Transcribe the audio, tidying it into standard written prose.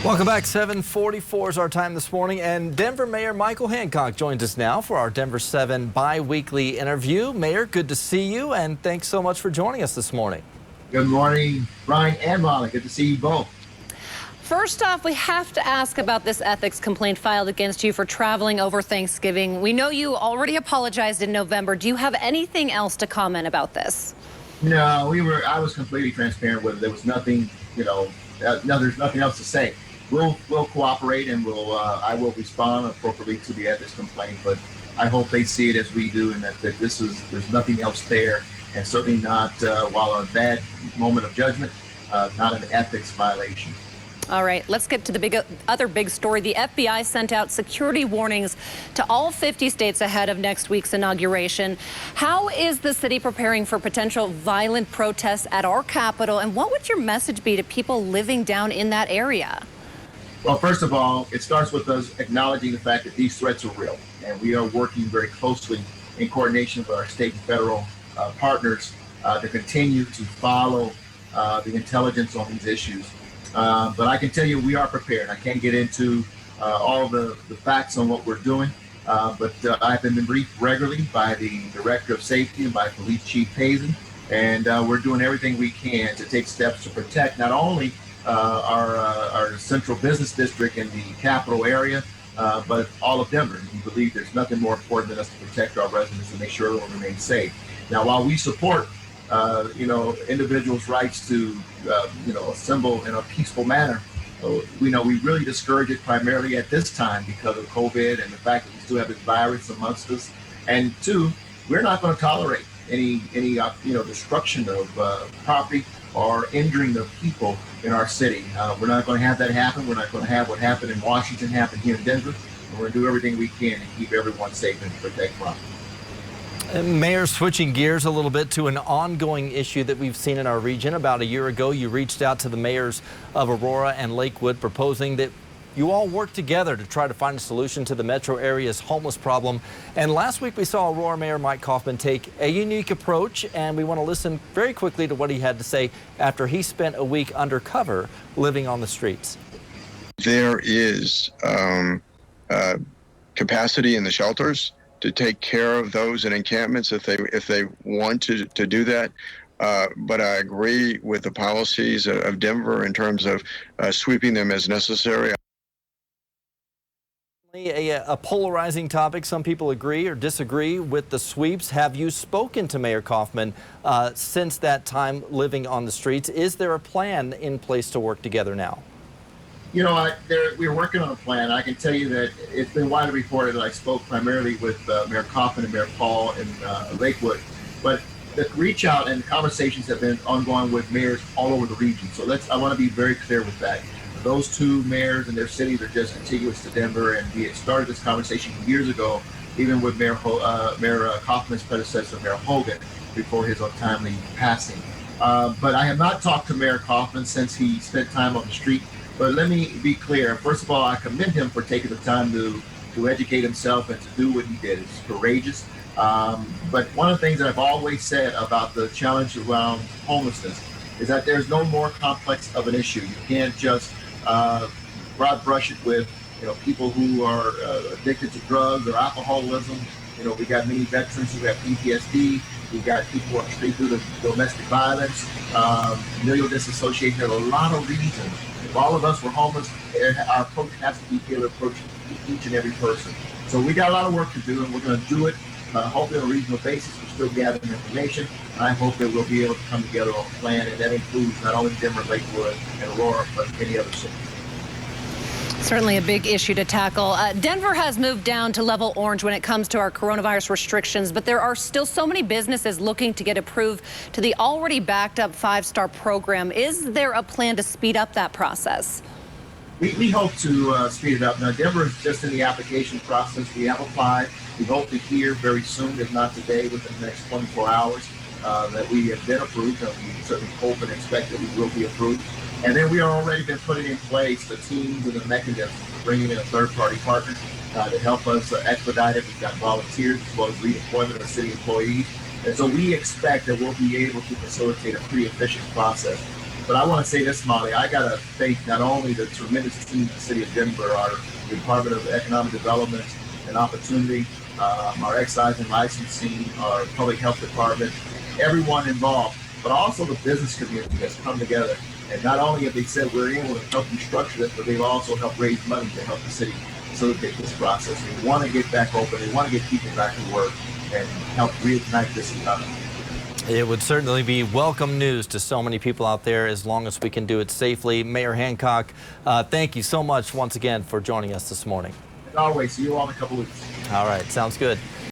Welcome back. 7:44 is our time this morning, and Denver Mayor Michael Hancock joins us now for our Denver 7 bi-weekly interview. Mayor, good to see you, and thanks so much for joining us this morning. Good morning, Brian and Molly. Good to see you both. First off, we have to ask about this ethics complaint filed against you for traveling over Thanksgiving. We know you already apologized in November. Do you have anything else to comment about this? No, I was completely transparent with it. There was nothing, there's nothing else to say. We'll cooperate, and I will respond appropriately to the ethics complaint. But I hope they see it as we do, and that there's nothing else there, and certainly not while a bad moment of judgment, not an ethics violation. All right, let's get to the other big story. The FBI sent out security warnings to all 50 states ahead of next week's inauguration. How is the city preparing for potential violent protests at our capital, and what would your message be to people living down in that area? Well, first of all, it starts with us acknowledging the fact that these threats are real, and we are working very closely in coordination with our state and federal partners to continue to follow the intelligence on these issues. But I can tell you we are prepared. I can't get into all the facts on what we're doing, but I've been briefed regularly by the Director of Safety and by Police Chief Hazen, and we're doing everything we can to take steps to protect not only our central business district in the capital area, but all of Denver. We believe there's nothing more important than us to protect our residents and make sure everyone remains safe. Now, while we support individuals' rights to, assemble in a peaceful manner, we really discourage it primarily at this time because of COVID and the fact that we still have this virus amongst us. And two, we're not going to tolerate any destruction of property or injuring the people in our city. We're not going to have that happen. We're not going to have what happened in Washington happen here in Denver. And we're going to do everything we can to keep everyone safe and protect property. Mayor, switching gears a little bit to an ongoing issue that we've seen in our region. About a year ago, you reached out to the mayors of Aurora and Lakewood, proposing that you all work together to try to find a solution to the metro area's homeless problem. And last week, we saw Aurora Mayor Mike Kaufman take a unique approach, and we want to listen very quickly to what he had to say after he spent a week undercover living on the streets. There is capacity in the shelters to take care of those in encampments if they want to do that. But I agree with the policies of Denver in terms of sweeping them as necessary. A polarizing topic. Some people agree or disagree with the sweeps. Have you spoken to Mayor Kaufman since that time living on the streets? Is there a plan in place to work together now? We're working on a plan. I can tell you that it's been widely reported that I spoke primarily with Mayor Kaufman and Mayor Paul in Lakewood, but the reach out and conversations have been ongoing with mayors all over the region. So I want to be very clear with that. Those two mayors and their cities are just contiguous to Denver, and we had started this conversation years ago, even with Mayor Kaufman's predecessor, Mayor Hogan, before his untimely passing. But I have not talked to Mayor Kaufman since he spent time on the street. But let me be clear. First of all, I commend him for taking the time to educate himself and to do what he did. It's courageous. But one of the things that I've always said about the challenge around homelessness is that there's no more complex of an issue. You can't just broad brush it with people who are addicted to drugs or alcoholism. We got many veterans who have PTSD. We got people on the street due to domestic violence, familial disassociation. There are a lot of reasons. If all of us were homeless, our approach has to be tailored approach to each and every person. So we got a lot of work to do, and we're going to do it hopefully on a regional basis. We're still gathering information. I hope that we'll be able to come together on a plan, and that includes not only Denver, Lakewood, and Aurora, but many other cities. Certainly a big issue to tackle. Denver has moved down to level orange when it comes to our coronavirus restrictions, but there are still so many businesses looking to get approved to the already backed up 5-star program. Is there a plan to speed up that process? We hope to speed it up. Now, Denver is just in the application process. We have applied. We hope to hear very soon, if not today, within the next 24 hours, that we have been approved. And we certainly hope and expect that we will be approved. And then we have already been putting in place the teams and the mechanisms for bringing in a third-party partner to help us expedite it. We've got volunteers as well as redeployment of city employees. And so we expect that we'll be able to facilitate a pretty efficient process. But I want to say this, Molly, I got to thank not only the tremendous team of the city of Denver, our Department of Economic Development and Opportunity, our excise and licensing, our public health department, everyone involved, but also the business community that's come together. And not only have they said we're able to help you structure this, but they've also helped raise money to help the city facilitate this process. They want to get back open. They want to get people back to work and help reignite this economy. It would certainly be welcome news to so many people out there as long as we can do it safely. Mayor Hancock, thank you so much once again for joining us this morning. As always, see you all in a couple weeks. All right, sounds good.